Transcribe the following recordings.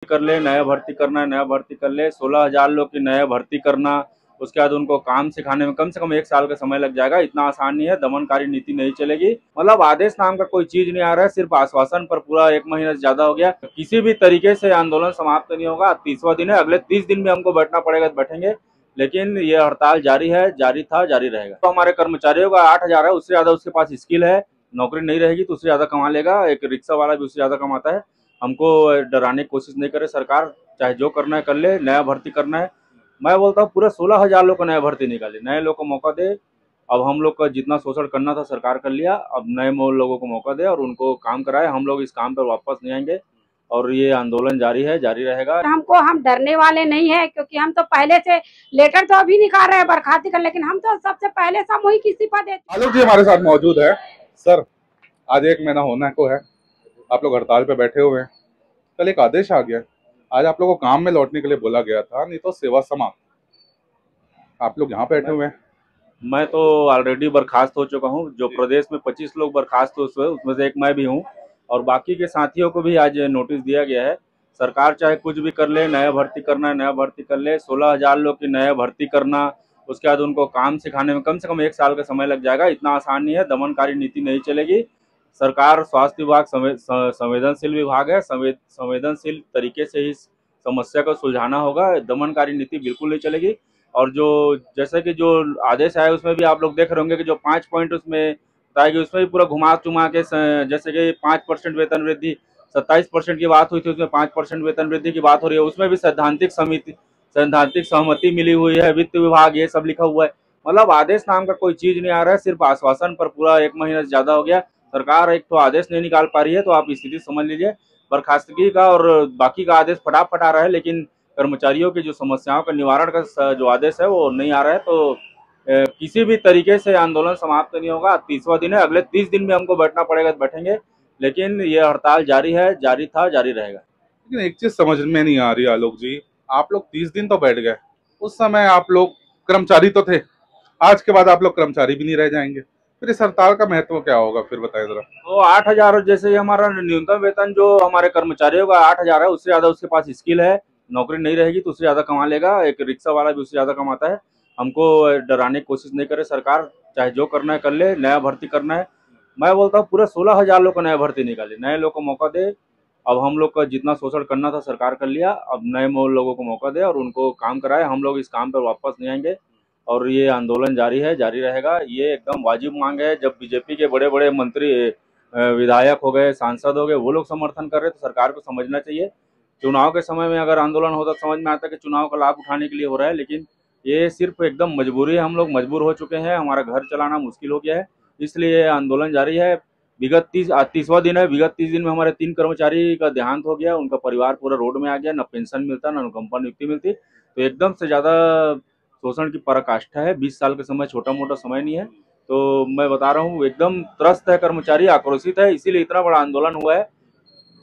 कर ले, नया भर्ती करना है, नया भर्ती कर ले। 16,000 लोग की नया भर्ती करना, उसके बाद उनको काम सिखाने में कम से कम 1 साल का समय लग जाएगा। इतना आसान नहीं है, दमनकारी नीति नहीं चलेगी। मतलब आदेश नाम का कोई चीज नहीं आ रहा है, सिर्फ आश्वासन पर पूरा 1 महीना से ज्यादा हो गया। किसी भी तरीके से आंदोलन समाप्त नहीं होगा। 30वां दिन है, अगले 30 दिन में हमको बैठना पड़ेगा तो बैठेंगे, लेकिन ये हड़ताल जारी है, जारी था, जारी रहेगा। तो हमारे कर्मचारियों का 8,000 है, उससे ज्यादा उसके पास स्किल है, नौकरी नहीं रहेगी तो उससे ज्यादा कमा लेगा। एक रिक्शा वाला भी उससे ज्यादा कमाता है। हमको डराने की कोशिश नहीं करे सरकार, चाहे जो करना है कर ले। नया भर्ती करना है, मैं बोलता हूँ पूरे 16,000 लोग को नया भर्ती निकाले, नए लोग को मौका दे। अब हम लोग का जितना शोषण करना था सरकार कर लिया, अब नए लोगों को मौका दे और उनको काम कराए। हम लोग इस काम पर वापस नहीं आएंगे और ये आंदोलन जारी है, जारी रहेगा। हम डरने वाले नहीं है, क्योंकि हम तो पहले से लेटर तो अभी निकाल रहे हैं बर्खास्ती का, लेकिन हम तो सबसे पहले सामूहिक इस्तीफा देते। आलोक जी हमारे साथ मौजूद है। सर, आज 1 महीना होने को है, आप लोग हड़ताल पे बैठे हुए हैं। कल एक आदेश आ गया, आज आप लोगों को काम में लौटने के लिए बोला गया था, नहीं तो सेवा समाप्त। आप लोग यहाँ बैठे हुए हैं। मैं तो ऑलरेडी बर्खास्त हो चुका हूँ। जो प्रदेश में 25 लोग बर्खास्त हुए उसमें से एक मैं भी हूँ, और बाकी के साथियों को भी आज नोटिस दिया गया है। सरकार चाहे कुछ भी कर ले, नया भर्ती करना है, नया भर्ती कर ले। 16,000 लोग की नया भर्ती करना, उसके बाद उनको काम सिखाने में कम से कम 1 साल का समय लग जाएगा। इतना आसान नहीं है, दमनकारी नीति नहीं चलेगी। सरकार, स्वास्थ्य विभाग संवेदनशील विभाग है, संवेदनशील तरीके से ही समस्या को सुलझाना होगा। दमनकारी नीति बिल्कुल नहीं चलेगी। और जो जैसे कि जो आदेश आया उसमें भी आप लोग देख रहे होंगे कि जो 5 पॉइंट उसमें बताया गया, उसमें भी पूरा घुमा चुमा के जैसे कि 5% वेतन वृद्धि, 27% की बात हुई थी, उसमें 5% वेतन वृद्धि की बात हो रही है। उसमें भी सैद्धांतिक सहमति मिली हुई है, वित्त विभाग, ये सब लिखा हुआ है। मतलब आदेश नाम का कोई चीज नहीं आ रहा है, सिर्फ आश्वासन पर पूरा 1 महीना से ज्यादा हो गया। सरकार एक तो आदेश नहीं निकाल पा रही है, तो आप स्थिति समझ लीजिए। बर्खास्तगी का और बाकी का आदेश फटाफट आ रहा है, लेकिन कर्मचारियों की जो समस्याओं का निवारण का जो आदेश है वो नहीं आ रहा है। तो किसी भी तरीके से आंदोलन समाप्त नहीं होगा। 30वां दिन है, अगले 30 दिन में हमको बैठना पड़ेगा तो बैठेंगे, लेकिन ये हड़ताल जारी है, जारी था, जारी रहेगा। लेकिन एक चीज समझ में नहीं आ रही आलोक जी, आप लोग 30 दिन तो बैठ गए, उस समय आप लोग कर्मचारी तो थे, आज के बाद आप लोग कर्मचारी भी नहीं रह जाएंगे, फिर इस हड़ताल का महत्व क्या होगा, फिर बताएं जरा। तो 8,000 जैसे हमारा न्यूनतम वेतन जो हमारे कर्मचारियों का 8,000 है, उससे ज्यादा उसके पास स्किल है, नौकरी नहीं रहेगी तो उससे ज्यादा कमा लेगा। एक रिक्शा वाला भी उससे ज्यादा कमाता है। हमको डराने की कोशिश नहीं करे सरकार, चाहे जो करना है कर ले। नया भर्ती करना है, मैं बोलता हूँ पूरे 16,000 लोग को नया भर्ती निकाले, नए लोग को मौका दे। अब हम लोग का जितना शोषण करना था सरकार कर लिया, अब नए लोगों को मौका दे और उनको काम कराए। हम लोग इस काम पर वापस नहीं आएंगे और ये आंदोलन जारी है, जारी रहेगा। ये एकदम वाजिब मांग है। जब बीजेपी के बड़े बड़े मंत्री, विधायक हो गए, सांसद हो गए, वो लोग समर्थन कर रहे, तो सरकार को समझना चाहिए। चुनाव के समय में अगर आंदोलन होता तो समझ में आता कि चुनाव का लाभ उठाने के लिए हो रहा है, लेकिन ये सिर्फ एकदम मजबूरी है। हम लोग मजबूर हो चुके हैं, हमारा घर चलाना मुश्किल हो गया है, इसलिए आंदोलन जारी है। विगत 30वां दिन है। विगत 30 दिन में हमारे 3 कर्मचारी का देहांत हो गया, उनका परिवार पूरा रोड में आ गया, न पेंशन मिलता, न अनुकंपा नियुक्ति मिलती। तो एकदम से ज़्यादा शोषण की पराकाष्ठा है। 20 साल का समय छोटा मोटा समय नहीं है। तो मैं बता रहा हूँ, एकदम त्रस्त है कर्मचारी, आक्रोशित है, इसीलिए इतना बड़ा आंदोलन हुआ है।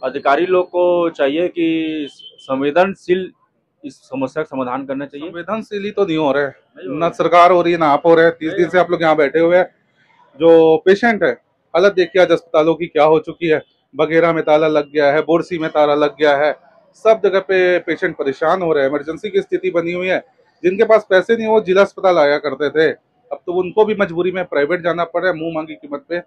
अधिकारी लोग को चाहिए कि संवेदनशील इस समस्या का समाधान करना चाहिए। संवेदनशील ही तो नहीं हो रहे, ना सरकार हो रही है ना आप हो रहे हैं। 30 दिन से आप लोग यहाँ बैठे हुए हैं। जो पेशेंट है, हालत देखिए आज अस्पतालों की क्या हो चुकी है। बघेरा में ताला लग गया है, बोरसी में ताला लग गया है, सब जगह पे पेशेंट परेशान हो रहे हैं। इमरजेंसी की स्थिति बनी हुई है। जिनके पास पैसे नहीं वो जिला अस्पताल आया करते थे, अब तो उनको भी मजबूरी में प्राइवेट जाना पड़ रहा है। मुंह मांगी कीमत पे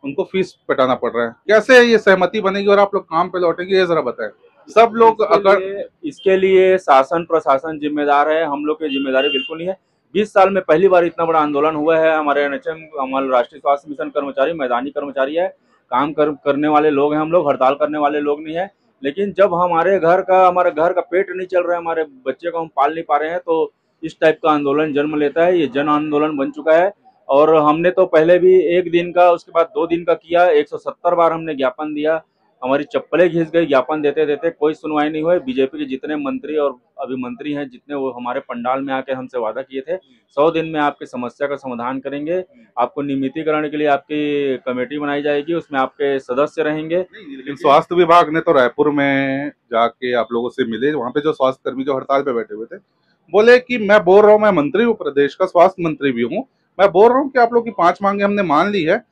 उनको फीस पटाना पड़ रहा है। कैसे ये सहमति बनेगी और आप लोग काम पे लौटेंगे, ये जरा बताएं। सब लोग अगर इसके लिए शासन प्रशासन जिम्मेदार है, हम लोग की जिम्मेदारी बिल्कुल नहीं है। 20 साल में पहली बार इतना बड़ा आंदोलन हुआ है। हमारे एनएचएम, हमारे राष्ट्रीय स्वास्थ्य मिशन कर्मचारी मैदानी कर्मचारी है, काम करने वाले लोग हैं हम लोग, हड़ताल करने वाले लोग नहीं है। लेकिन जब हमारे घर का पेट नहीं चल रहा है, हमारे बच्चे को हम पाल नहीं पा रहे हैं, तो इस टाइप का आंदोलन जन्म लेता है। ये जन आंदोलन बन चुका है। और हमने तो पहले भी 1 दिन का, उसके बाद 2 दिन का किया, 170 बार हमने ज्ञापन दिया। हमारी चप्पलें घिस गई ज्ञापन देते देते, कोई सुनवाई नहीं हुई। बीजेपी के जितने मंत्री और अभिमंत्री हैं जितने, वो हमारे पंडाल में आके हमसे वादा किए थे 100 दिन में आपकी समस्या का समाधान करेंगे, आपको नियमितीकरण के लिए आपकी कमेटी बनाई जाएगी, उसमें आपके सदस्य रहेंगे। लेकिन स्वास्थ्य विभाग ने तो रायपुर में जाके आप लोगों से मिले, वहां पे जो स्वास्थ्य कर्मी जो हड़ताल पे बैठे हुए थे, बोले कि मैं बोल रहा हूँ, मैं मंत्री हूँ, प्रदेश का स्वास्थ्य मंत्री भी हूँ, मैं बोल रहा हूँ कि आप लोग की 5 मांगे हमने मान ली है।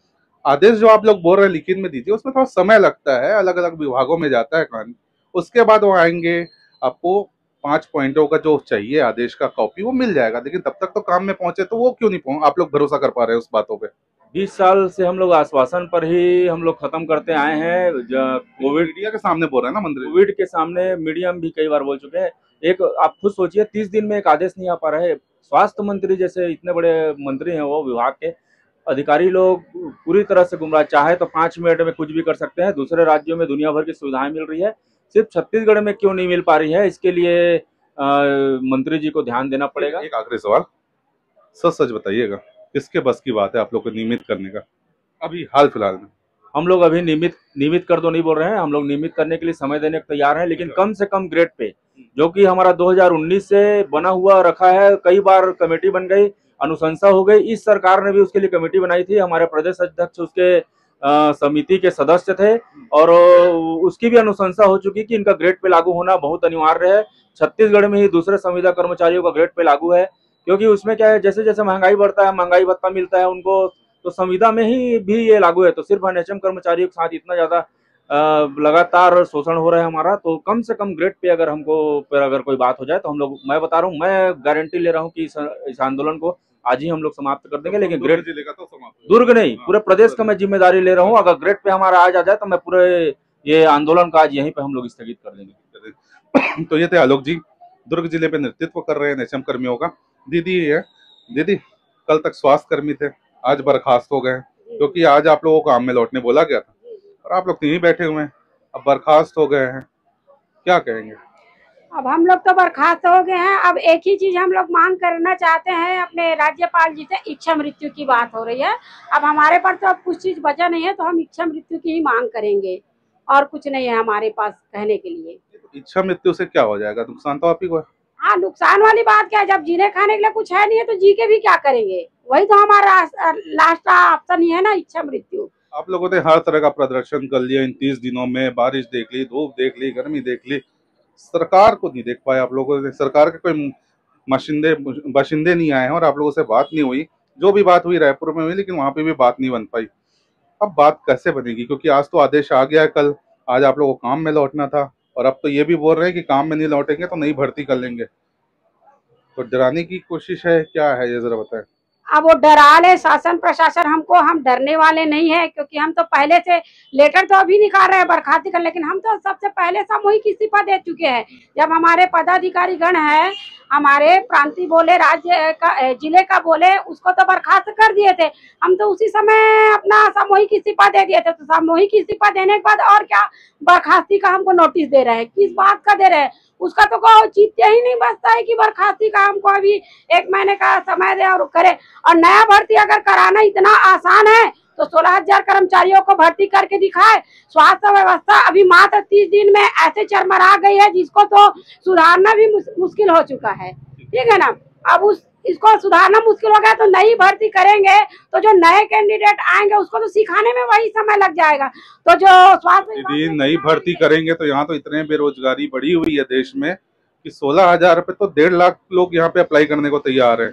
आदेश जो आप लोग बोल रहे हैं लिखित में दीजिए, उसमें थोड़ा समय लगता है, अलग अलग विभागों में जाता है कानून, उसके बाद वो आएंगे, आपको 5 पॉइंटों का जो चाहिए आदेश का कॉपी वो मिल जाएगा, लेकिन तब तक तो काम में पहुंचे, तो वो क्यों नहीं आप लोग भरोसा कर पा रहे हैं उस बातों पे? 20 साल से हम लोग आश्वासन पर ही हम लोग खत्म करते आए हैं। कोविड मीडिया के सामने बोल रहे हैं ना मंत्री, कोविड के सामने मीडिया में भी कई बार बोल चुके हैं। एक आप खुद सोचिए, 30 दिन में एक आदेश नहीं आ पा रहा है। स्वास्थ्य मंत्री जैसे इतने बड़े मंत्री हैं, वो विभाग के अधिकारी लोग पूरी तरह से गुमराह। चाहे तो 5 मिनट में कुछ भी कर सकते हैं। दूसरे राज्यों में दुनिया भर की सुविधाएं मिल रही है, सिर्फ छत्तीसगढ़ में क्यों नहीं मिल पा रही है? इसके लिए मंत्री जी को ध्यान देना पड़ेगा। एक आखिरी सवाल, सच सच बताइएगा, किसके बस की बात है आप लोग को नियमित करने का अभी हाल फिलहाल में? हम लोग अभी नियमित कर दो नहीं बोल रहे हैं, हम लोग नियमित करने के लिए समय देने को तैयार हैं, लेकिन कम से कम ग्रेड पे, जो कि हमारा 2019 से बना हुआ रखा है। कई बार कमेटी बन गई, अनुशंसा हो गई। इस सरकार ने भी उसके लिए कमेटी बनाई थी, हमारे प्रदेश अध्यक्ष उसके समिति के सदस्य थे, और उसकी भी अनुशंसा हो चुकी कि इनका ग्रेड पे लागू होना बहुत अनिवार्य है। छत्तीसगढ़ में ही दूसरे संविदा कर्मचारियों का ग्रेड पे लागू है, क्योंकि उसमें क्या है, जैसे जैसे महंगाई बढ़ता है, महंगाई भत्ता मिलता है उनको, तो संविदा में ही भी ये लागू है। तो सिर्फ एनएचएम कर्मचारियों के साथ इतना ज्यादा लगातार शोषण हो रहा है हमारा, तो कम से कम ग्रेड पे अगर हमको पर अगर कोई बात हो जाए तो हम लोग, मैं बता रहा हूँ, मैं गारंटी ले रहा हूँ कि इस आंदोलन को आज ही हम लोग समाप्त कर देंगे। लेकिन ग्रेड जिले का तो समाप्त, दुर्ग नहीं, पूरे प्रदेश का मैं जिम्मेदारी ले रहा हूँ। अगर ग्रेड पे हमारा आज आ जाए तो मैं पूरे ये आंदोलन का आज यहीं पे हम लोग स्थगित कर देंगे। तो ये थे आलोक जी, दुर्ग जिले पे नेतृत्व कर रहे हैं एनएचएम कर्मियों का। दीदी है, दीदी कल तक स्वास्थ्य कर्मी थे, आज बर्खास्त हो गए, क्योंकि आज आप लोगों को काम में लौटने बोला गया था, और आप लोग यहीं बैठे हुए हैं, अब बर्खास्त हो गए हैं, क्या कहेंगे? अब हम लोग तो बर्खास्त हो गए हैं। अब एक ही चीज हम लोग मांग करना चाहते हैं अपने राज्यपाल जी से, इच्छा मृत्यु की बात हो रही है। अब हमारे पास तो अब कुछ चीज बचा नहीं है, तो हम इच्छा मृत्यु की ही मांग करेंगे, और कुछ नहीं है हमारे पास कहने के लिए। इच्छा मृत्यु से क्या हो जाएगा? नुकसान तो आप ही को है। हाँ, नुकसान वाली बात क्या है, जब जीने खाने के लिए कुछ है नहीं है तो जी के भी क्या करेंगे? वही तो हमारा लास्ट ऑप्शन ही है ना, इच्छा मृत्यु। आप लोगों ने हर तरह का प्रदर्शन कर लिया इन 30 दिनों में, बारिश देख ली, धूप देख ली, गर्मी देख ली, सरकार को नहीं देख पाए आप लोगों ने। सरकार के कोई बाशिंदे नहीं आए हैं और आप लोगों से बात नहीं हुई। जो भी बात हुई रायपुर में हुई, लेकिन वहां पे भी बात नहीं बन पाई। अब बात कैसे बनेगी? क्योंकि आज तो आदेश आ गया है, कल आज आप लोगों को काम में लौटना था, और अब तो ये भी बोल रहे हैं कि काम में नहीं लौटेंगे तो नई भर्ती कर लेंगे। तो डराने की कोशिश है, क्या है ये जरा बताएं। अब वो डरा ले शासन प्रशासन हमको, हम डरने वाले नहीं है, क्योंकि हम तो पहले से लेटर तो अभी निकाल रहे हैं बर्खास्ती कर, लेकिन हम तो सबसे पहले सामूहिक इस्तीफा दे चुके हैं। जब हमारे पदाधिकारी गण है, हमारे प्रांतीय बोले, राज्य का जिले का बोले, उसको तो बर्खास्त कर दिए थे, हम तो उसी समय अपना सामूहिक इस्तीफा दे दिए थे। तो सामूहिक इस्तीफा देने के बाद और क्या बर्खास्ती का हमको नोटिस दे रहे हैं? किस बात का दे रहे हैं? उसका तो कोई चित्त ही नहीं बचता है कि बर्खास्ती का हमको अभी 1 महीने का समय दे और करे। और नया भर्ती अगर कराना इतना आसान है तो 16,000 कर्मचारियों को भर्ती करके दिखाए। स्वास्थ्य व्यवस्था अभी मात्र 30 दिन में ऐसे चरमरा गई है जिसको तो सुधारना भी मुश्किल हो चुका है, ठीक है ना। अब इसको सुधारना मुश्किल हो गया तो नई भर्ती करेंगे तो जो नए कैंडिडेट आएंगे उसको तो सिखाने में वही समय लग जाएगा। तो जो स्वास्थ्य नई भर्ती करेंगे तो यहाँ तो इतने बेरोजगारी बढ़ी हुई है देश में कि 16,000 पे तो 1.5 लाख लोग यहाँ पे अप्लाई करने को तैयार है।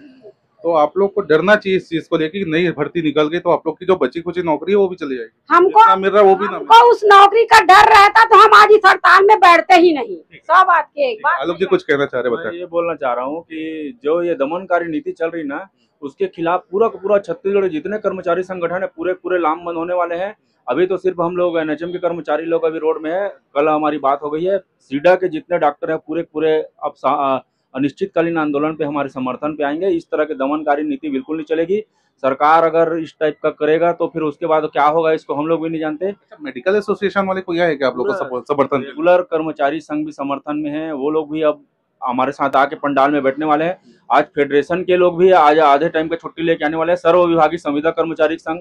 तो आप लोग को डरना चाहिए इस चीज को लेकर कि नई भर्ती निकल गई तो आप लोग की जो बची कुछ नौकरी है वो भी चली जाएगी। हमको मिल रहा वो भी ना, उस नौकरी का डर रहता तो हम आज इस हड़ताल में बैठते ही नहीं। सब बात की एक बात। आलोक जी कुछ कहना चाह रहे, बताएं। मैं ये बोलना चाह रहा हूँ कि जो ये दमनकारी नीति चल रही ना, उसके खिलाफ पूरा का पूरा छत्तीसगढ़ जितने कर्मचारी संगठन है पूरे लामबंद होने वाले हैं। अभी तो सिर्फ हम लोग एनएचएम के कर्मचारी लोग अभी रोड में है। कल हमारी बात हो गई है, सीडा के जितने डॉक्टर है पूरे अब अनिश्चितकालीन आंदोलन पे हमारे समर्थन पे आएंगे। इस तरह की दमनकारी नीति बिल्कुल नहीं चलेगी। सरकार अगर इस टाइप का करेगा तो फिर उसके बाद क्या होगा इसको हम लोग भी नहीं जानते। मेडिकल एसोसिएशन वाले को यह है कि आप लोग को समर्थन, रेगुलर कर्मचारी संघ भी समर्थन में है, वो लोग भी अब हमारे साथ आके पंडाल में बैठने वाले हैं। आज फेडरेशन के लोग भी आज आधे टाइम का छुट्टी लेके आने वाले हैं। सर्व विभागीय संविदा कर्मचारी संघ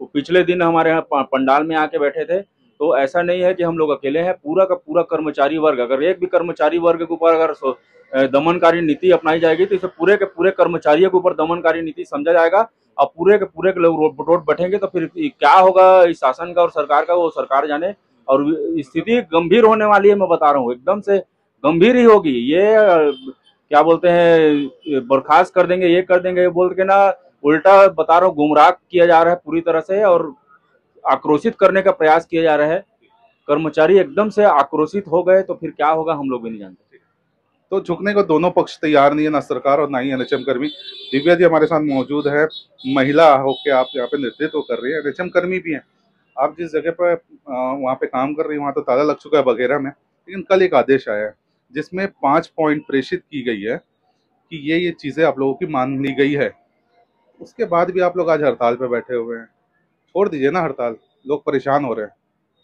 वो पिछले दिन हमारे यहाँ पंडाल में आके बैठे थे। तो ऐसा नहीं है कि हम लोग अकेले हैं, पूरा का पूरा कर्मचारी वर्ग, अगर एक भी कर्मचारी वर्ग के ऊपर अगर दमनकारी नीति अपनाई जाएगी तो इसे पूरे के पूरे कर्मचारियों के ऊपर दमनकारी नीति समझा जाएगा और पूरे के पूरे लोग रोड बैठेंगे। तो फिर क्या होगा इस शासन का और सरकार का, वो सरकार जाने। और स्थिति गंभीर होने वाली है, मैं बता रहा हूँ, एकदम से गंभीर ही होगी। ये क्या बोलते हैं, बर्खास्त कर देंगे, ये कर देंगे, ये बोल के ना उल्टा बता रहा हूँ, गुमराह किया जा रहा है पूरी तरह से और आक्रोशित करने का प्रयास किया जा रहा है। कर्मचारी एकदम से आक्रोशित हो गए तो फिर क्या होगा हम लोग भी नहीं जानते। तो झुकने को दोनों पक्ष तैयार नहीं है, ना सरकार और ना ही एनएचएम कर्मी। दिव्या जी हमारे साथ मौजूद है, महिला होके आप यहाँ पे नेतृत्व कर रही है, एनएचएम कर्मी भी हैं। आप जिस जगह पर वहाँ पे काम कर रही है वहाँ तो ताला लग चुका है वगैरह में, लेकिन कल एक आदेश आया है जिसमें 5 पॉइंट प्रेषित की गई है कि ये चीजें आप लोगों की मान ली गई है। उसके बाद भी आप लोग आज हड़ताल पे बैठे हुए हैं। छोड़ दीजिए ना हड़ताल, लोग परेशान हो रहे हैं।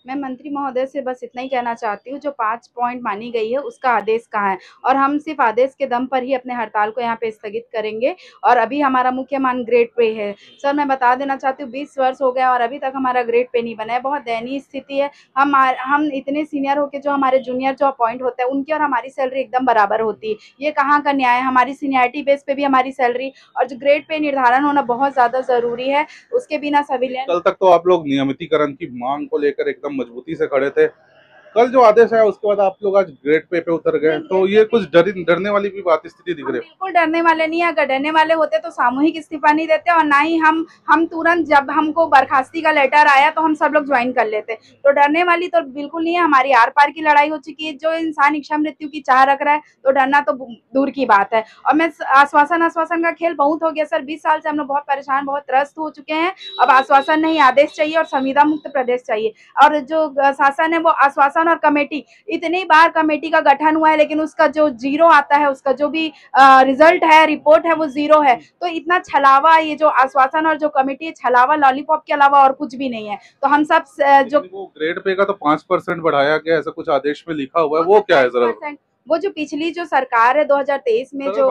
मैं मंत्री महोदय से बस इतना ही कहना चाहती हूँ, जो 5 पॉइंट मानी गई है उसका आदेश कहाँ है, और हम सिर्फ आदेश के दम पर ही अपने हड़ताल को यहाँ पे स्थगित करेंगे। और अभी हमारा मुख्य मांग ग्रेड पे है। सर मैं बता देना चाहती हूँ 20 वर्ष हो गया और अभी तक हमारा ग्रेड पे नहीं बना है। बहुत दयनीय स्थिति है। हम इतने सीनियर होके जो हमारे जूनियर जो अपॉइंट होते हैं उनकी और हमारी सैलरी एकदम बराबर होती है। ये कहाँ का न्याय है? हमारी सीनियरिटी बेस पे भी हमारी सैलरी और जो ग्रेड पे निर्धारण होना बहुत ज्यादा जरूरी है। उसके बिना सिविलियन कल तक तो आप लोग नियमितीकरण की मांग को लेकर एकदम मजबूती से खड़े थे। कल जो आदेश आया उसके बाद आप लोग आज ग्रेड पे उतर गए, तो ये कुछ डरने वाली भी बात स्थिति दिख रही है। बिल्कुल डरने वाले नहीं है। अगर डरने वाले होते तो सामूहिक इस्तीफा नहीं देते, और ना ही हम तुरंत जब हमको बर्खास्ती का लेटर आया तो हम सब लोग ज्वाइन कर लेते। तो डरने वाली तो बिल्कुल नहीं है। हमारी आर पार की लड़ाई हो चुकी है। जो इंसान इच्छा मृत्यु की चाह रख रहा है तो डरना तो दूर की बात है। और मैं आश्वासन का खेल बहुत हो गया सर। 20 साल से हम लोग बहुत परेशान, बहुत त्रस्त हो चुके हैं। अब आश्वासन नहीं, आदेश चाहिए और संविदा मुक्त प्रदेश चाहिए। और जो शासन है वो आश्वासन और कमेटी, इतनी बार कमेटी का गठन हुआ है लेकिन उसका जो जीरो आता है, उसका जो भी रिजल्ट है, रिपोर्ट है, वो जीरो है। तो इतना छलावा, ये जो आश्वासन और जो कमेटी है, छलावा लॉलीपॉप के अलावा और कुछ भी नहीं है। तो हम सब जो ग्रेड पे का तो 5% बढ़ाया गया, ऐसा कुछ आदेश में लिखा हुआ है, वो क्या है जरा? वो जो पिछली जो सरकार है 2023 में जो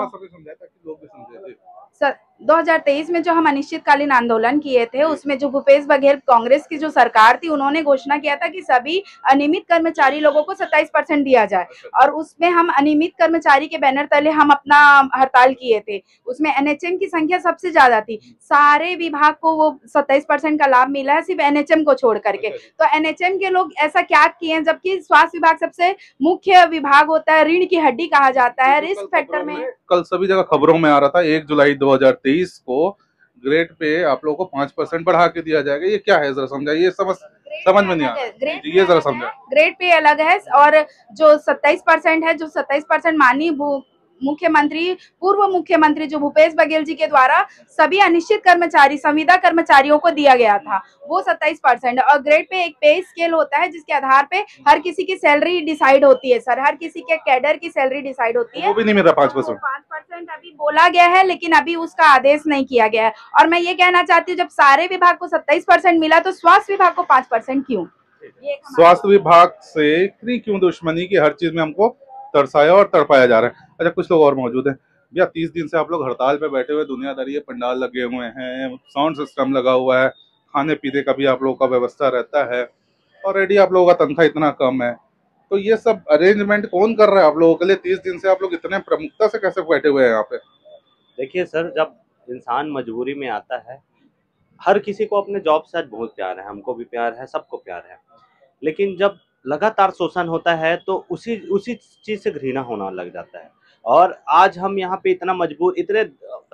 2023 में जो हम अनिश्चितकालीन आंदोलन किए थे, उसमें जो भूपेश बघेल कांग्रेस की जो सरकार थी, उन्होंने घोषणा किया था कि सभी अनियमित कर्मचारी लोगों को 27% दिया जाए। और उसमें हम अनियमित कर्मचारी के बैनर तले हम अपना हड़ताल किए थे। उसमें एनएचएम की संख्या सबसे ज्यादा थी। सारे विभाग को वो 27% का लाभ मिला है, सिर्फ एनएचएम को छोड़ करके। तो एनएचएम के लोग ऐसा क्या किए हैं, जबकि स्वास्थ्य विभाग सबसे मुख्य विभाग होता है, रीढ़ की हड्डी कहा जाता है। रिस्क फैक्टर में कल सभी जगह खबरों में आ रहा था 1 जुलाई 2023 को ग्रेड पे आप लोगों को 5% बढ़ा के दिया जाएगा। ये क्या है जरा समझाइए, समझ में नहीं आ रहा, ये जरा समझाइए। ग्रेड पे अलग है, और जो 27% है, जो 27% माननीय मुख्यमंत्री, पूर्व मुख्यमंत्री जो भूपेश बघेल जी के द्वारा सभी अनिश्चित कर्मचारी, संविदा कर्मचारियों को दिया गया था, वो 27%। और ग्रेड पे एक पे स्केल होता है जिसके आधार पे हर किसी की सैलरी डिसाइड होती है सर। हर किसी के कैडर की सैलरी डिसाइड होती है। वो भी नहीं मिला 5%। 5% अभी बोला गया है, लेकिन अभी उसका आदेश नहीं किया गया है। और मैं ये कहना चाहती हूँ, जब सारे विभाग को 27% मिला तो स्वास्थ्य विभाग को 5% क्यों? स्वास्थ्य विभाग से इतनी क्यों दुश्मनी की हर चीज में हमको तरसाया और तड़पाया जा रहा है। अच्छा, कुछ लोग और मौजूद हैं भैया। 30 दिन से आप लोग हड़ताल पे बैठे हुए, दुनियादारी है, पंडाल लगे हुए हैं, साउंड सिस्टम लगा हुआ है, खाने पीने का भी आप लोगों का व्यवस्था रहता है, ऑलरेडी आप लोगों का तनख्वाह इतना कम है, तो ये सब अरेंजमेंट कौन कर रहा है आप लोगों के लिए? 30 दिन से आप लोग इतने प्रमुखता से कैसे बैठे हुए हैं यहाँ पे? देखिए सर, जब इंसान मजबूरी में आता है, हर किसी को अपने जॉब से आज बहुत प्यार है, हमको भी प्यार है, सबको प्यार है, लेकिन जब लगातार शोषण होता है तो उसी चीज से घृणा होना लग जाता है। और आज हम यहाँ पे इतना मजबूर, इतने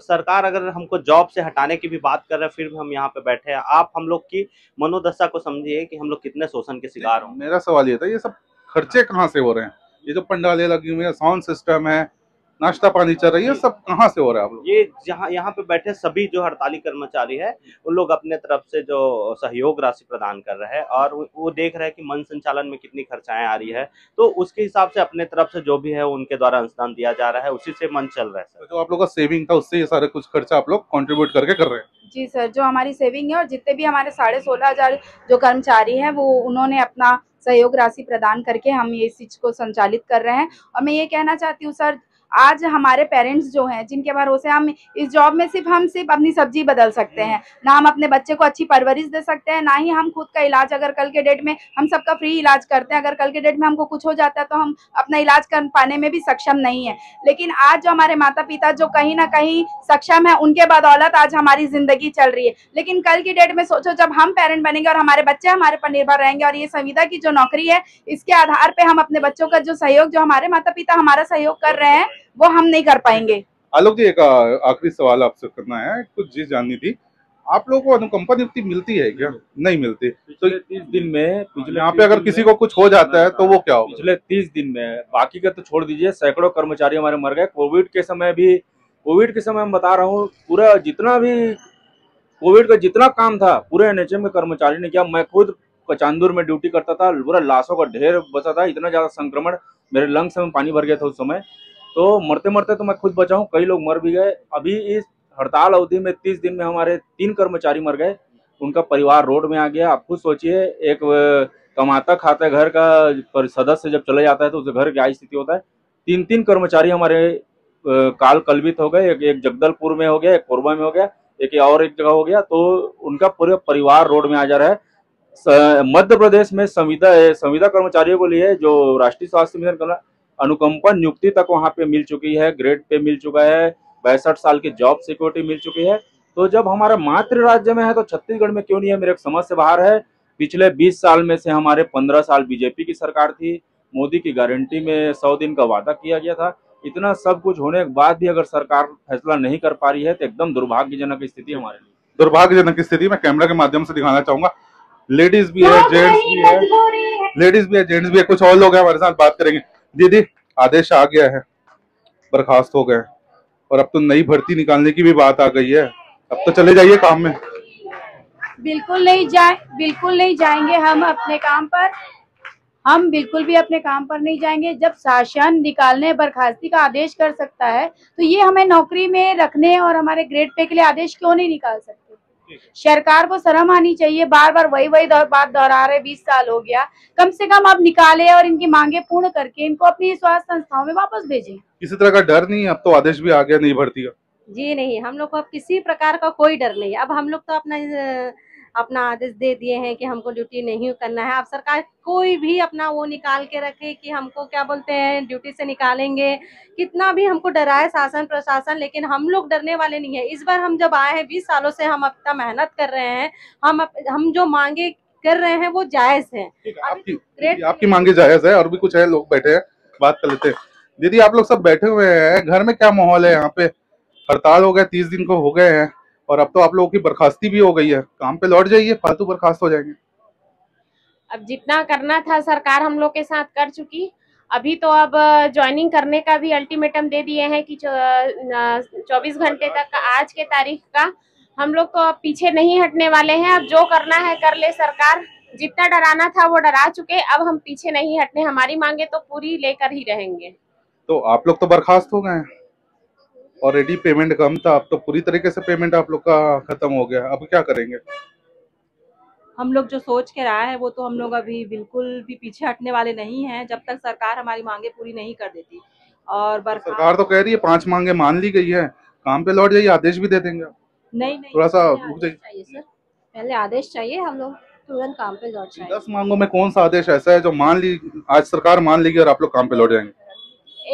सरकार अगर हमको जॉब से हटाने की भी बात कर रहे हैं, फिर भी हम यहाँ पे बैठे हैं। आप हम लोग की मनोदशा को समझिए कि हम लोग कितने शोषण के शिकार हो। मेरा सवाल ये था, ये सब खर्चे कहाँ से हो रहे हैं? ये जो पंडालें लगी हुई है, साउंड सिस्टम है, नाश्ता पानी चल रही है, सब कहाँ से हो रहा है आप लोग? ये जहाँ यहाँ पे बैठे सभी जो हड़ताली कर्मचारी है, उन लोग अपने तरफ से जो सहयोग राशि प्रदान कर रहे हैं, और वो देख रहे हैं कि मन संचालन में कितनी खर्चाएं आ रही है, तो उसके हिसाब से अपने तरफ से जो भी है उनके द्वारा अंशदान दिया जा रहा है, उसी से मन चल रहा है सर। जो आप लोग का सेविंग था उससे ये सारे कुछ खर्चा आप लोग कंट्रीब्यूट करके कर रहे हैं? जी सर, जो हमारी सेविंग है और जितने भी हमारे 16,500 जो कर्मचारी हैं, वो उन्होंने अपना सहयोग राशि प्रदान करके हम ये चीज को संचालित कर रहे हैं। और मैं ये कहना चाहती हूँ सर, आज हमारे पेरेंट्स जो हैं, जिनके भरोसे हम इस जॉब में सिर्फ अपनी सब्जी बदल सकते हैं, ना हम अपने बच्चे को अच्छी परवरिश दे सकते हैं, ना ही हम खुद का इलाज, अगर कल के डेट में हम सबका फ्री इलाज करते हैं, अगर कल के डेट में हमको कुछ हो जाता है तो हम अपना इलाज कर पाने में भी सक्षम नहीं है। लेकिन आज जो हमारे माता पिता जो कहीं ना कहीं सक्षम है, उनके बदौलत आज हमारी जिंदगी चल रही है। लेकिन कल की डेट में सोचो, जब हम पेरेंट बनेंगे और हमारे बच्चे हमारे पर निर्भर रहेंगे, और ये संविदा की जो नौकरी है, इसके आधार पे हम अपने बच्चों का जो सहयोग, जो हमारे माता पिता हमारा सहयोग कर रहे हैं, वो हम नहीं कर पाएंगे। आलोक जी, एक आखिरी सवाल आपसे करना है, कुछ चीज जाननी थी। आप लोगों को अनुकंपा नियुक्ति मिलती है क्या? नहीं मिलती। तो पिछले 30 दिन में, पिछले यहाँ पे अगर किसी को कुछ हो जाता है तो वो क्या होगा? पिछले 30 दिन में, बाकी का तो छोड़ दीजिए, सैकड़ों कर्मचारी हमारे मर गए। कोविड के समय हम बता रहा हूँ, पूरा जितना भी कोविड का जितना काम था पूरे एनएचएम के कर्मचारी ने किया। मैं खुद कचांदुर में ड्यूटी करता था, पूरा लाशों का ढेर बचा था, इतना ज्यादा संक्रमण, मेरे लंग्स में पानी भर गया था उस समय। तो मरते मरते तो मैं खुद बचा हूँ, कई लोग मर भी गए। अभी इस हड़ताल अवधि में 30 दिन में हमारे 3 कर्मचारी मर गए, उनका परिवार रोड में आ गया। आप खुद सोचिए, एक कमाता खाता घर का सदस्य जब चले जाता है तो उसे घर क्या स्थिति होता है। 3 कर्मचारी हमारे काल कलवित हो गए। एक जगदलपुर में हो गया, एक कोरबा में हो गया, एक जगह हो गया। तो उनका पूरा परिवार रोड में आ जा रहा है। मध्य प्रदेश में संविदा कर्मचारियों को लिए जो राष्ट्रीय स्वास्थ्य मिशन का अनुकंपा नियुक्ति तक वहां पे मिल चुकी है, ग्रेड पे मिल चुका है, 62 साल की जॉब सिक्योरिटी मिल चुकी है। तो जब हमारा मातृ राज्य में है तो छत्तीसगढ़ में क्यों नहीं है, मेरे समझ से बाहर है। पिछले 20 साल में से हमारे 15 साल बीजेपी की सरकार थी, मोदी की गारंटी में 100 दिन का वादा किया गया था। इतना सब कुछ होने के बाद भी अगर सरकार फैसला नहीं कर पा रही है तो एकदम दुर्भाग्यजनक स्थिति हमारे लिए। दुर्भाग्यजनक स्थिति मैं कैमरा के माध्यम से दिखाना चाहूंगा। लेडीज भी है, जेंट्स भी है, लेडीज भी है, जेंट्स भी है, कुछ और लोग हैं हमारे साथ, बात करेंगे। दीदी, आदेश आ गया है, बर्खास्त हो गए और अब तो नई भर्ती निकालने की भी बात आ गई है, अब तो चले जाइए काम में। बिल्कुल नहीं जाएंगे हम अपने काम पर। हम बिल्कुल भी अपने काम पर नहीं जाएंगे। जब शासन निकालने बर्खास्ती का आदेश कर सकता है तो ये हमें नौकरी में रखने और हमारे ग्रेड पे के लिए आदेश क्यों नहीं निकाल सकते? सरकार को शर्म आनी चाहिए। बार बार वही बात दोहरा रहे, 20 साल हो गया। कम से कम अब निकाले और इनकी मांगे पूर्ण करके इनको अपनी स्वास्थ्य संस्थाओं में वापस भेजें। किसी तरह का डर नहीं है? अब तो आदेश भी आ गया नई भर्ती का। जी नहीं, हम लोग को अब किसी प्रकार का कोई डर नहीं। अब हम लोग तो अपना आदेश दे दिए हैं कि हमको ड्यूटी नहीं करना है। अब सरकार कोई भी अपना वो निकाल के रखे कि हमको क्या बोलते हैं ड्यूटी से निकालेंगे, कितना भी हमको डराए शासन प्रशासन, लेकिन हम लोग डरने वाले नहीं है। इस बार हम जब आए हैं, 20 सालों से हम अपना मेहनत कर रहे हैं, हम जो मांगे कर रहे हैं वो जायज है। आपकी मांगे जायज है। और भी कुछ है, लोग बैठे हैं, बात कर लेते हैं। दीदी, आप लोग सब बैठे हुए हैं, घर में क्या माहौल है? यहाँ पे हड़ताल हो गए, 30 दिन को हो गए हैं और अब तो आप लोगों की बर्खास्ती भी हो गई है। काम पे लौट जाइए, फालतू बर्खास्त हो जाएंगे। अब जितना करना था सरकार हम लोग के साथ कर चुकी। अभी तो अब ज्वाइनिंग करने का भी अल्टीमेटम दे दिए हैं कि 24 घंटे तक, आज के तारीख का। हम लोग तो अब पीछे नहीं हटने वाले हैं। अब जो करना है कर ले सरकार। जितना डराना था वो डरा चुके, अब हम पीछे नहीं हटने। हमारी मांगे तो पूरी लेकर ही रहेंगे। तो आप लोग तो बर्खास्त हो गए हैं, ऑलरेडी पेमेंट कम था, अब तो पूरी तरीके से पेमेंट आप लोग का खत्म हो गया। अब क्या करेंगे? हम लोग जो सोच के रहा है वो तो हम लोग अभी बिल्कुल भी पीछे हटने वाले नहीं हैं जब तक सरकार हमारी मांगे पूरी नहीं कर देती। और सरकार तो कह रही है 5 मांगे मान ली गई है, काम पे लौट जाइए, आदेश भी दे देंगे। नहीं, थोड़ा सा रुक जाइए सर, पहले आदेश चाहिए, हम लोग तुरंत काम पे लौट जाएंगे। 10 मांगों में कौन सा आदेश ऐसा है जो मान ली, आज सरकार मान लेगी और आप लोग काम पे लौट जाएंगे?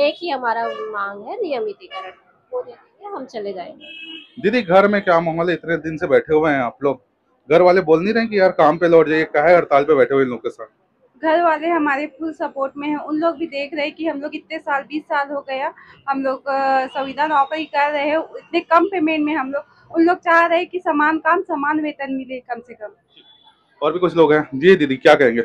एक ही हमारा मांग है, नियमितीकरण, वो दे देंगे, हम चले जाएंगे। दीदी, घर में क्या माहौल है? इतने दिन से बैठे हुए हैं आप लोग, घर वाले बोल नहीं रहे कि यार काम पे लौट जाइए? क्या है हड़ताल पे बैठे हुए इन लोग के साथ? घर वाले हमारे फुल सपोर्ट में हैं। उन लोग भी देख रहे हैं कि हम लोग इतने साल, 20 साल हो गया, हम लोग संविदा नौकरी कर रहे हैं, इतने कम पेमेंट में हम लोग, उन लोग चाह रहे हैं कि समान काम समान वेतन मिले कम से कम। और भी कुछ लोग हैं। जी दीदी, क्या कहेंगे?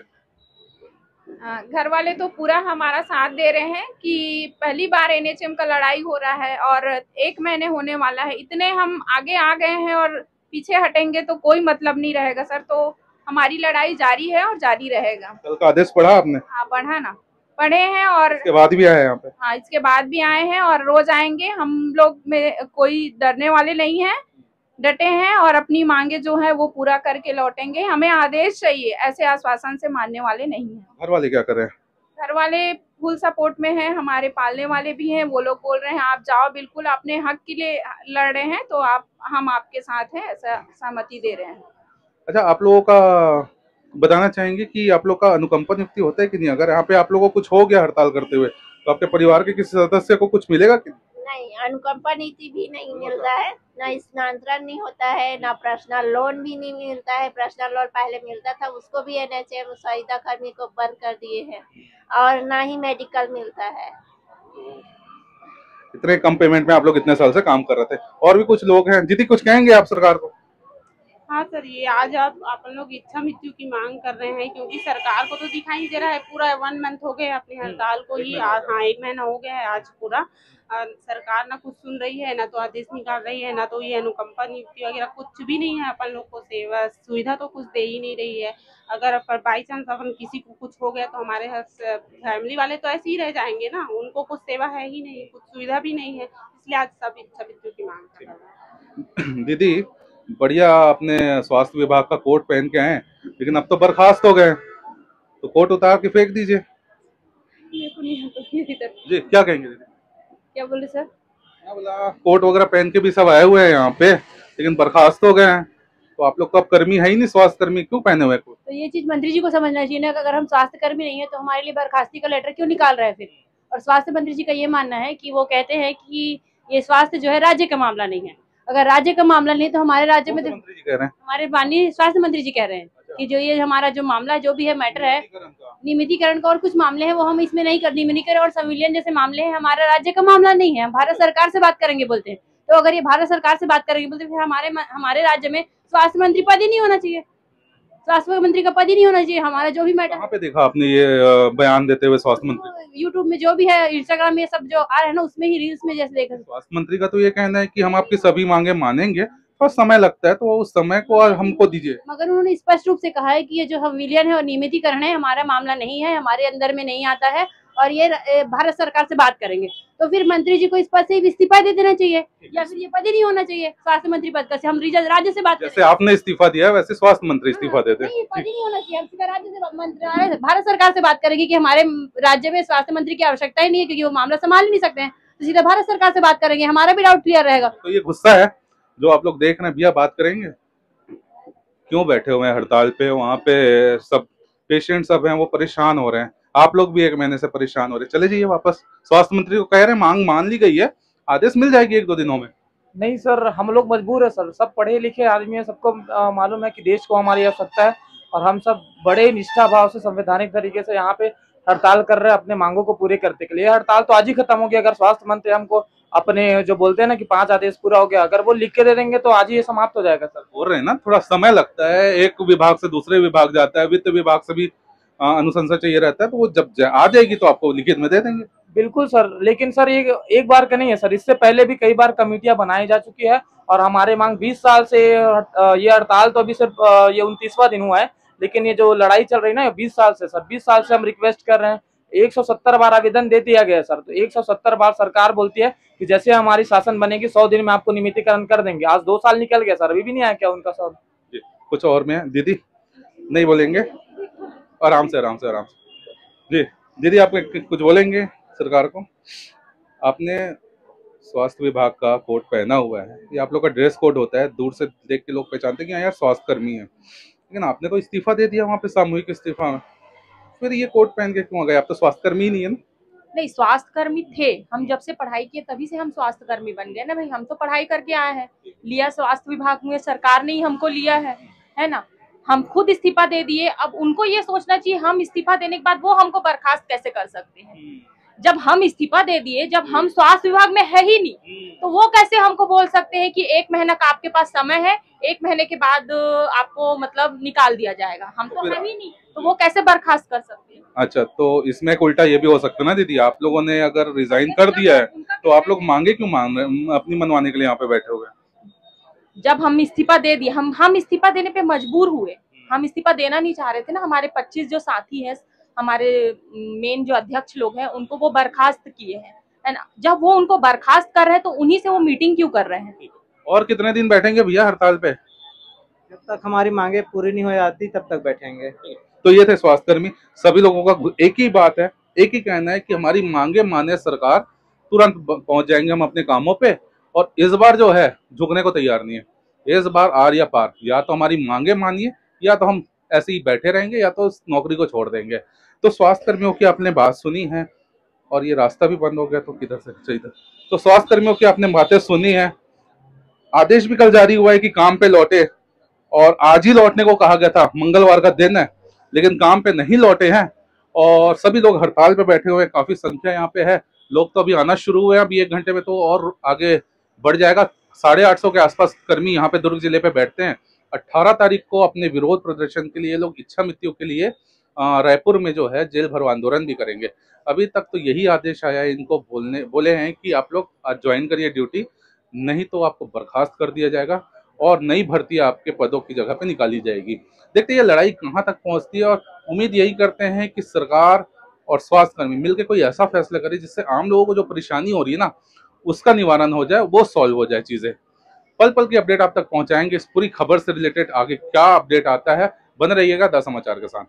घर वाले तो पूरा हमारा साथ दे रहे हैं कि पहली बार एनएचएम का लड़ाई हो रहा है और 1 महीने होने वाला है। इतने हम आगे आ गए हैं और पीछे हटेंगे तो कोई मतलब नहीं रहेगा सर। तो हमारी लड़ाई जारी है और जारी रहेगा। कल का आदेश पढ़ा आपने? हाँ, पढ़ा ना, पढ़े हैं। और इसके बाद भी आए हैं यहाँ पे? हाँ, इसके बाद भी आए हैं और रोज आएंगे। हम लोग में कोई डरने वाले नहीं है, डटे हैं और अपनी मांगे जो है वो पूरा करके लौटेंगे। हमें आदेश चाहिए, ऐसे आश्वासन से मानने वाले नहीं है। घर वाले क्या कर रहे हैं? घर वाले फुल सपोर्ट में हैं, हमारे पालने वाले भी हैं। वो लोग बोल रहे हैं आप जाओ, बिल्कुल अपने हक के लिए लड़ रहे हैं तो हम आपके साथ हैं, ऐसा सहमति दे रहे हैं। अच्छा, आप लोगों का बताना चाहेंगे कि आप लोग का अनुकंपा नियुक्ति होता है कि नहीं? अगर यहाँ पे आप लोगों को कुछ हो गया हड़ताल करते हुए तो आपके परिवार के किसी सदस्य को कुछ मिलेगा कि नहीं? अनुकंपा नीति भी नहीं मिलता है, ना स्थानांतरण नहीं होता है, ना पर्सनल लोन भी नहीं मिलता है। पर्सनल लोन पहले मिलता था, उसको भी एनएचएम संविदा कर्मी को बंद कर दिए हैं। और ना ही मेडिकल मिलता है। इतने कम पेमेंट में आप लोग इतने साल से काम कर रहे थे। और भी कुछ लोग हैं। दीदी, कुछ कहेंगे आप सरकार को? हाँ सर, ये आज आप अपन लोग इच्छा मृत्यु की मांग कर रहे हैं, क्योंकि सरकार को तो दिखाई नहीं दे रहा है। पूरा 1 मंथ हो गया अपनी हड़ताल को ही। हाँ, 1 महीना हो गया है आज पूरा। सरकार ना कुछ सुन रही है, ना तो आदेश निकाल रही है, ना तो ये अनुकंपा नियुक्ति वगैरह कुछ भी नहीं है। अपन लोग को सेवा सुविधा तो कुछ दे ही नहीं रही है। अगर बाई चांस अपन किसी को कुछ हो गया तो हमारे फैमिली वाले तो ऐसे ही रह जाएंगे ना, उनको कुछ सेवा है ही नहीं, कुछ सुविधा भी नहीं है। इसलिए आज सब इच्छा मृत्यु की मांग कर रहे हैं। दीदी बढ़िया, अपने स्वास्थ्य विभाग का कोट पहन के आए, लेकिन अब तो बर्खास्त हो गए, तो कोट उतार के फेंक दीजिए। जी क्या कहेंगे दीदी? क्या बोले सर? बोला कोट वगैरह पहन के भी सब आए हुए हैं यहाँ पे, लेकिन बर्खास्त हो गए हैं, तो आप लोग तो अब कर्मी है ही नहीं, स्वास्थ्य कर्मी, क्यों पहने हुए कोट? तो ये चीज मंत्री जी को समझना चाहिए ना, अगर हम स्वास्थ्य कर्मी नहीं है तो हमारे लिए बर्खास्ती का लेटर क्यों निकाल रहे हैं फिर? और स्वास्थ्य मंत्री जी का ये मानना है कि वो कहते हैं कि ये स्वास्थ्य जो है राज्य का मामला नहीं है। अगर राज्य का मामला नहीं तो हमारे राज्य में मंत्री जी कह रहे हैं, हमारे माननीय स्वास्थ्य मंत्री जी कह रहे हैं कि जो ये हमारा जो मामला जो भी है मैटर है नियमितीकरण का और कुछ मामले हैं वो हम इसमें नहीं कर, नियमितीकरण और संविलियन जैसे मामले हैं हमारा राज्य का मामला नहीं है, हम भारत सरकार से बात करेंगे बोलते हैं। तो अगर ये भारत सरकार से बात करेंगे बोलते फिर हमारे राज्य में स्वास्थ्य मंत्री पद ही नहीं होना चाहिए, स्वास्थ्य मंत्री का पद ही नहीं होना चाहिए। हमारा जो भी मैटर। कहाँ पे देखा आपने ये बयान देते हुए स्वास्थ्य मंत्री? यूट्यूब में जो भी है, इंस्टाग्राम में सब जो आ रहा है ना, उसमें ही रील्स में जैसे देखा। स्वास्थ्य मंत्री का तो ये कहना है कि हम आपकी सभी मांगे मानेंगे, पर समय लगता है, तो उस समय को हमको दीजिए। मगर उन्होंने स्पष्ट रूप से कहा है कि ये जो विलियन है और नियमितीकरण है हमारा मामला नहीं है, हमारे अंदर में नहीं आता है और ये भारत सरकार से बात करेंगे। तो फिर मंत्री जी को इस पद से इस्तीफा दे देना चाहिए या फिर ये पद ही नहीं होना चाहिए स्वास्थ्य मंत्री पद का। हम राज्य से बात, जैसे आपने इस्तीफा दिया वैसे स्वास्थ्य मंत्री इस्तीफा देते। नहीं, पद ही नहीं होना चाहिए। हम सीधा राज्य से भारत सरकार से बात करेंगे कि हमारे राज्य में स्वास्थ्य मंत्री की आवश्यकता ही नहीं है, क्योंकि वो मामला संभाल ही नहीं सकते हैं। तो सीधा भारत सरकार से बात करेंगे, हमारा भी डाउट क्लियर रहेगा। तो ये गुस्सा है जो आप लोग देख रहे हैं, भैया बात करेंगे क्यों बैठे हुए हैं हड़ताल पे? वहाँ पे सब पेशेंट सब हैं, वो परेशान हो रहे हैं, आप लोग भी 1 महीने से परेशान हो रहे हैं। चले जाइए वापस, स्वास्थ्य मंत्री को कह रहे हैं मांग मान ली गई है, आदेश मिल जाएगी 1-2 दिनों में। नहीं सर, हम लोग मजबूर है सर, सब पढ़े लिखे आदमी है, सबको मालूम है कि देश को हमारी आवश्यकता है और हम सब बड़े निष्ठा भाव से संवैधानिक तरीके से यहाँ पे हड़ताल कर रहे हैं अपने मांगों को पूरे करने के लिए। हड़ताल तो आज ही खत्म हो गया। अगर स्वास्थ्य मंत्री हमको अपने जो बोलते हैं ना कि 5 आदेश पूरा हो गया, अगर वो लिख के दे देंगे तो आज ही ये समाप्त हो जाएगा सर। बोल रहे हैं ना, थोड़ा समय लगता है, एक विभाग से दूसरे विभाग जाता है, वित्त विभाग से भी अनुशंसा चाहिए रहता है, तो वो जब आ जाएगी तो आपको लिखित में दे देंगे। बिल्कुल सर, लेकिन सर ये एक बार का नहीं है सर, इससे पहले भी कई बार कमेटियां बनाई जा चुकी है और हमारे मांग 20 साल से ये हड़ताल तो अभी सिर्फ ये 29वां दिन हुआ है, लेकिन ये जो लड़ाई चल रही है ना 20 साल से सर, 20 साल से हम रिक्वेस्ट कर रहे हैं। 170 बार आवेदन दे दिया गया सर, तो 170 बार सरकार बोलती है कि जैसे हमारी शासन बनेगी 100 दिन में आपको नियमितीकरण कर देंगे। आज 2 साल निकल गया सर, अभी भी नहीं आया क्या उनका सर? कुछ और में दीदी नहीं बोलेंगे, आराम से आराम से आराम से। जी दीदी आप कुछ बोलेंगे सरकार को? आपने स्वास्थ्य विभाग का कोट पहना हुआ है, ये आप लोग का ड्रेस कोड होता है, दूर से देख के लोग पहचानते हैं कि हाँ यार स्वास्थ्य कर्मी है, लेकिन आपने तो इस्तीफा दे दिया वहाँ पे, सामूहिक इस्तीफा, फिर ये कोट पहन के क्यों आ गए? आप तो स्वास्थ्य कर्मी ही नहीं है ना? नहीं, स्वास्थ्य कर्मी थे हम, जब से पढ़ाई किए तभी से हम स्वास्थ्य कर्मी बन गए ना भाई। हम तो पढ़ाई करके आए हैं, लिया स्वास्थ्य विभाग में, सरकार ने ही हमको लिया है ना। हम खुद इस्तीफा दे दिए। अब उनको ये सोचना चाहिए हम इस्तीफा देने के बाद वो हमको बर्खास्त कैसे कर सकते हैं। जब हम इस्तीफा दे दिए, जब हम स्वास्थ्य विभाग में है ही नहीं, तो वो कैसे हमको बोल सकते हैं कि 1 महीना का आपके पास समय है, 1 महीने के बाद आपको मतलब निकाल दिया जाएगा। हम तो है ही नहीं, तो वो कैसे बर्खास्त कर सकते हैं? अच्छा, तो इसमें एक उल्टा ये भी हो सकता है ना दीदी, आप लोगों ने अगर रिजाइन कर दिया है तो आप लोग मांगे क्यों मांग रहे हैं? अपनी मनवाने के लिए यहाँ पे बैठे हुए? जब हम इस्तीफा दे दिए, हम इस्तीफा देने पे मजबूर हुए। हम इस्तीफा देना नहीं चाह रहे थे ना। हमारे 25 जो साथी हैं, हमारे मेन जो अध्यक्ष लोग हैं, उनको वो बर्खास्त किए हैं, है ना। जब वो उनको बर्खास्त कर रहे हैं तो उन्हीं से वो मीटिंग क्यों कर रहे हैं? और कितने दिन बैठेंगे भैया हड़ताल पे? जब तक हमारी मांगे पूरी नहीं हो जाती तब तक बैठेंगे। तो ये थे स्वास्थ्य कर्मी, सभी लोगों का एक ही बात है, एक ही कहना है कि हमारी मांगे माने सरकार, तुरंत पहुंच जाएंगे हम अपने कामों पे। और इस बार जो है झुकने को तैयार नहीं है, इस बार आर या पार, या तो हमारी मांगे मानिए या तो हम ऐसे ही बैठे रहेंगे या तो नौकरी को छोड़ देंगे। तो स्वास्थ्य कर्मियों की आपने बात सुनी है, और ये रास्ता भी बंद हो गया तो किधर से चाहिए। तो स्वास्थ्य कर्मियों की आपने बातें सुनी है, आदेश भी कल जारी हुआ है कि काम पे लौटे, और आज ही लौटने को कहा गया था, मंगलवार का दिन है, लेकिन काम पे नहीं लौटे हैं और सभी लोग हड़ताल पे बैठे हुए हैं। काफी संख्या यहाँ पे है, लोग तो अभी आना शुरू हुए हैं, अभी 1 घंटे में तो और आगे बढ़ जाएगा। 850 के आसपास कर्मी यहाँ पे दुर्ग जिले पे बैठते हैं। 18 तारीख को अपने विरोध प्रदर्शन के लिए ये लोग इच्छा मृत्यु के लिए रायपुर में जो है जेल भरो आंदोलन भी करेंगे। अभी तक तो यही आदेश आया है, इनको बोले हैं कि आप लोग आज ज्वाइन करिए ड्यूटी, नहीं तो आपको बर्खास्त कर दिया जाएगा और नई भर्ती आपके पदों की जगह पे निकाली जाएगी। देखते हैं ये लड़ाई कहाँ तक पहुँचती है और उम्मीद यही करते हैं कि सरकार और स्वास्थ्य कर्मी मिलकर कोई ऐसा फैसला करे जिससे आम लोगों को जो परेशानी हो रही है ना उसका निवारण हो जाए, वो सॉल्व हो जाए चीजें। पल पल की अपडेट आप तक पहुंचाएंगे। इस पूरी खबर से रिलेटेड आगे क्या अपडेट आता है, बन रहिएगा द समाचार के साथ।